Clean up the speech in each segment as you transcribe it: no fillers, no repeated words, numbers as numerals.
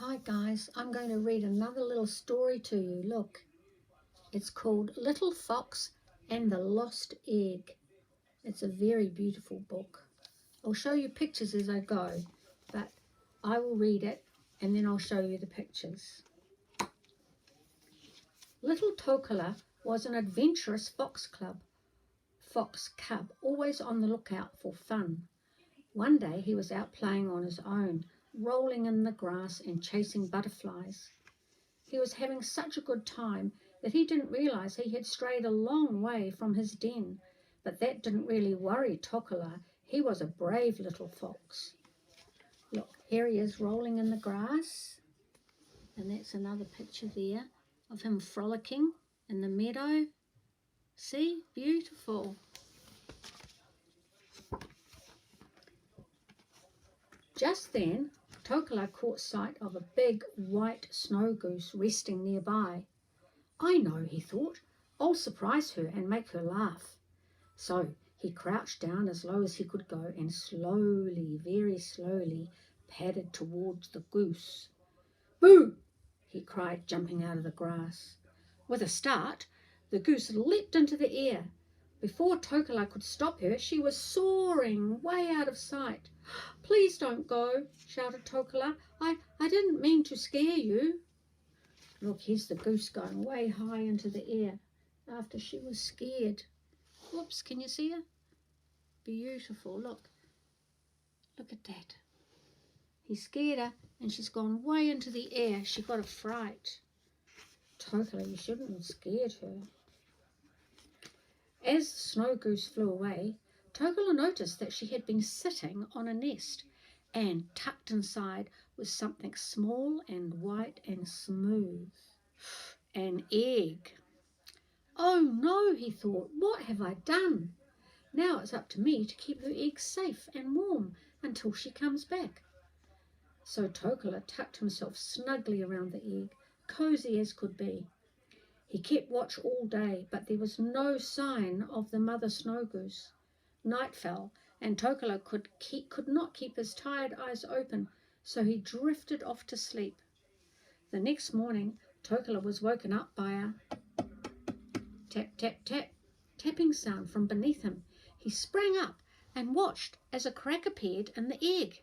Hi guys, I'm going to read another little story to you. Look, it's called Little Fox and the Lost Egg. It's a very beautiful book. I'll show you pictures as I go, but I will read it and then I'll show you the pictures. Little Tokala was an adventurous fox cub, always on the lookout for fun. One day he was out playing on his own, rolling in the grass and chasing butterflies. He was having such a good time that he didn't realize he had strayed a long way from his den, but that didn't really worry Tokala. He was a brave little fox. Look, here he is rolling in the grass, and that's another picture there of him frolicking in the meadow. See, beautiful. Just then, Tokala caught sight of a big white snow goose resting nearby. I know, he thought, I'll surprise her and make her laugh. So he crouched down as low as he could go and slowly, very slowly, padded towards the goose. Boo! He cried, jumping out of the grass. With a start, the goose leapt into the air. Before Tokala could stop her, she was soaring way out of sight. Please don't go, shouted Tokala. I didn't mean to scare you. Look, here's the goose going way high into the air after she was scared. Whoops, can you see her? Beautiful, look. Look at that. He scared her and she's gone way into the air. She got a fright. Tokala, you shouldn't have scared her. As the snow goose flew away, Tokala noticed that she had been sitting on a nest, and tucked inside was something small and white and smooth. An egg. Oh no, he thought, what have I done? Now it's up to me to keep her egg safe and warm until she comes back. So Tokala tucked himself snugly around the egg, cosy as could be. He kept watch all day, but there was no sign of the mother snow goose. Night fell, and Tokala could not keep his tired eyes open, so he drifted off to sleep. The next morning, Tokala was woken up by a tap, tap, tap, tapping sound from beneath him. He sprang up and watched as a crack appeared in the egg.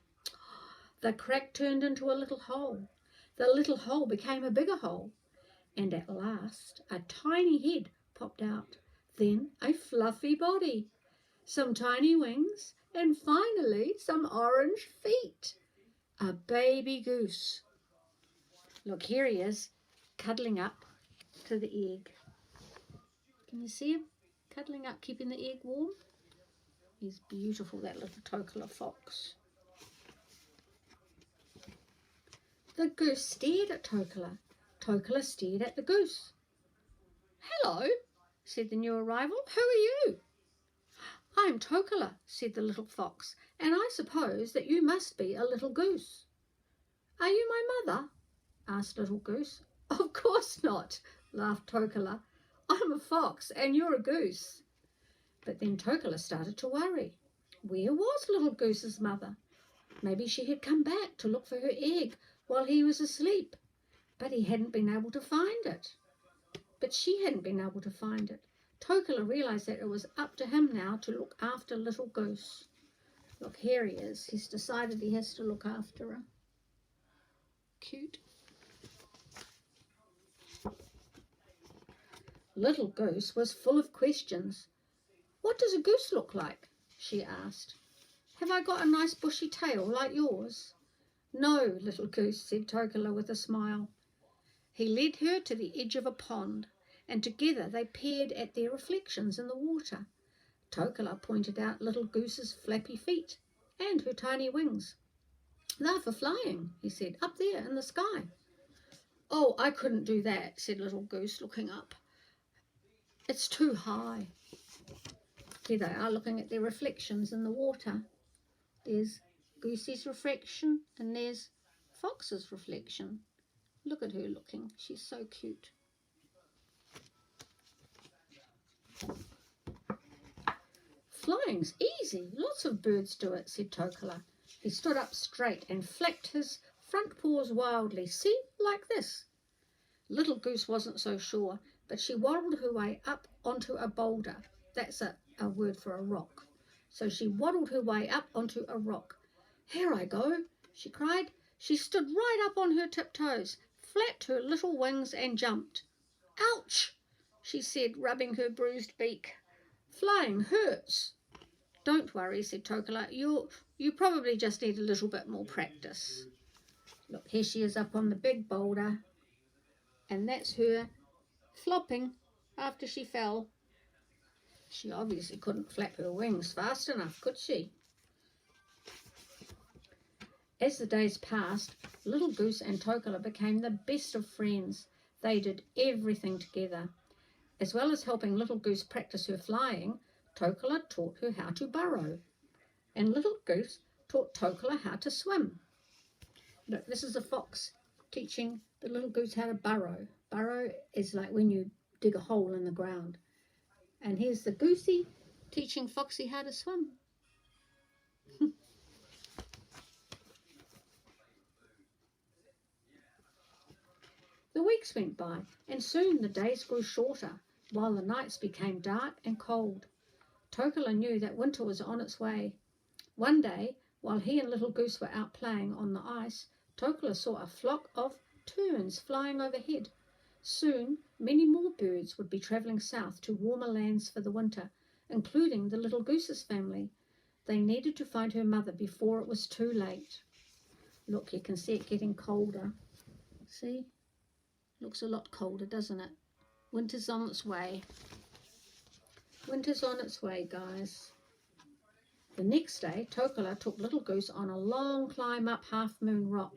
The crack turned into a little hole. The little hole became a bigger hole. And at last a tiny head popped out, then a fluffy body, some tiny wings, and finally some orange feet. A baby goose. Look, here he is, cuddling up to the egg. Can you see him? Cuddling up, keeping the egg warm. He's beautiful, that little Tokala fox. The goose stared at Tokala. Tokala stared at the goose. Hello, said the new arrival. Who are you? I'm Tokala, said the little fox, and I suppose that you must be a little goose. Are you my mother? Asked Little Goose. Of course not, laughed Tokala. I'm a fox and you're a goose. But then Tokala started to worry. Where was Little Goose's mother? Maybe she had come back to look for her egg while he was asleep, but he hadn't been able to find it. But she hadn't been able to find it. Tokala realised that it was up to him now to look after Little Goose. Look, here he is. He's decided he has to look after her. Cute. Little Goose was full of questions. What does a goose look like? She asked. Have I got a nice bushy tail like yours? No, Little Goose, said Tokala with a smile. He led her to the edge of a pond, and together they peered at their reflections in the water. Tokala pointed out Little Goose's flappy feet and her tiny wings. They're for flying, he said, up there in the sky. Oh, I couldn't do that, said Little Goose, looking up. It's too high. Here they are looking at their reflections in the water. There's Goosey's reflection and there's Fox's reflection. Look at her looking. She's so cute. Flying's easy. Lots of birds do it, said Tokala. He stood up straight and flapped his front paws wildly. See, like this. Little Goose wasn't so sure, but she waddled her way up onto a boulder. That's a word for a rock. So she waddled her way up onto a rock. Here I go, she cried. She stood right up on her tiptoes, flapped her little wings and jumped. Ouch, she said, rubbing her bruised beak. Flying hurts. Don't worry, said Tokola. You probably just need a little bit more practice. Look, here she is up on the big boulder. And that's her flopping after she fell. She obviously couldn't flap her wings fast enough, could she? As the days passed, Little Goose and Tokola became the best of friends. They did everything together. As well as helping Little Goose practice her flying, Tokola taught her how to burrow. And Little Goose taught Tokola how to swim. Look, this is a fox teaching the Little Goose how to burrow. Burrow is like when you dig a hole in the ground. And here's the goosey teaching Foxy how to swim. The weeks went by, and soon the days grew shorter, while the nights became dark and cold. Tokola knew that winter was on its way. One day, while he and Little Goose were out playing on the ice, Tokola saw a flock of terns flying overhead. Soon, many more birds would be travelling south to warmer lands for the winter, including the Little Goose's family. They needed to find her mother before it was too late. Look, you can see it getting colder. See? Looks a lot colder, doesn't it? Winter's on its way. Winter's on its way, guys. The next day, Tokola took Little Goose on a long climb up Half Moon Rock.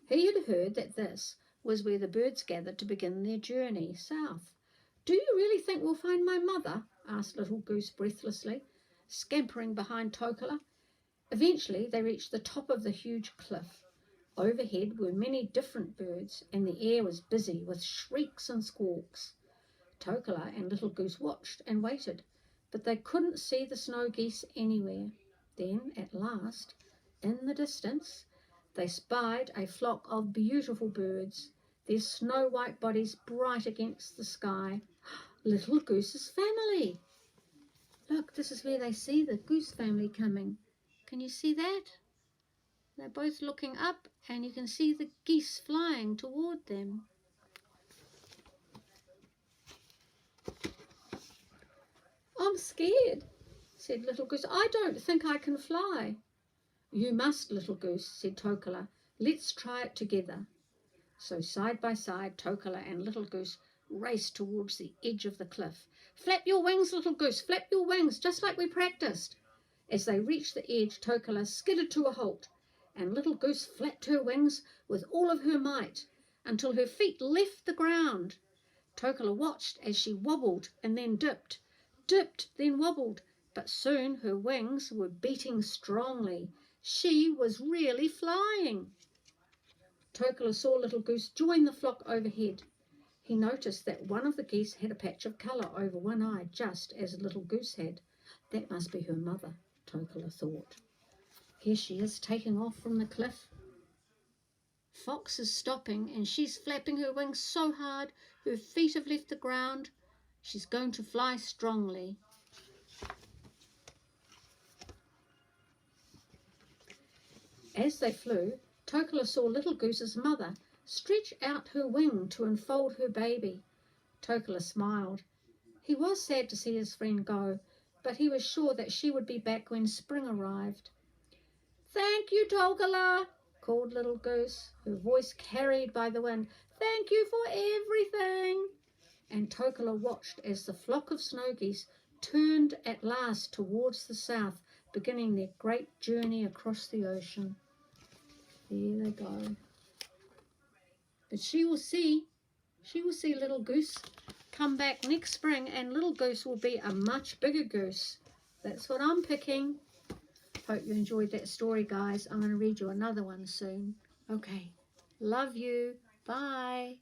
He had heard that this was where the birds gathered to begin their journey south. Do you really think we'll find my mother? Asked Little Goose breathlessly, scampering behind Tokola. Eventually, they reached the top of the huge cliff. Overhead were many different birds, and the air was busy with shrieks and squawks. Tokola and Little Goose watched and waited, but they couldn't see the snow geese anywhere. Then, at last, in the distance, they spied a flock of beautiful birds, their snow-white bodies bright against the sky. Little Goose's family! Look, this is where they see the goose family coming. Can you see that? They're both looking up, and you can see the geese flying toward them. I'm scared, said Little Goose. I don't think I can fly. You must, Little Goose, said Tokola. Let's try it together. So side by side, Tokola and Little Goose raced towards the edge of the cliff. Flap your wings, Little Goose, flap your wings, just like we practiced. As they reached the edge, Tokola skidded to a halt, and Little Goose flapped her wings with all of her might until her feet left the ground. Tokola watched as she wobbled and then dipped, then wobbled, but soon her wings were beating strongly. She was really flying. Tokola saw Little Goose join the flock overhead. He noticed that one of the geese had a patch of colour over one eye, just as Little Goose had. That must be her mother, Tokola thought. Here she is, taking off from the cliff. Fox is stopping, and she's flapping her wings so hard her feet have left the ground. She's going to fly strongly. As they flew, Tokola saw Little Goose's mother stretch out her wing to enfold her baby. Tokola smiled. He was sad to see his friend go, but he was sure that she would be back when spring arrived. Thank you, Tokola, called Little Goose, her voice carried by the wind. Thank you for everything. And Tokola watched as the flock of snow geese turned at last towards the south, beginning their great journey across the ocean. There they go. But she will see Little Goose come back next spring, and Little Goose will be a much bigger goose. That's what I'm picking. Hope you enjoyed that story, guys. I'm going to read you another one soon. Okay. Love you. Bye.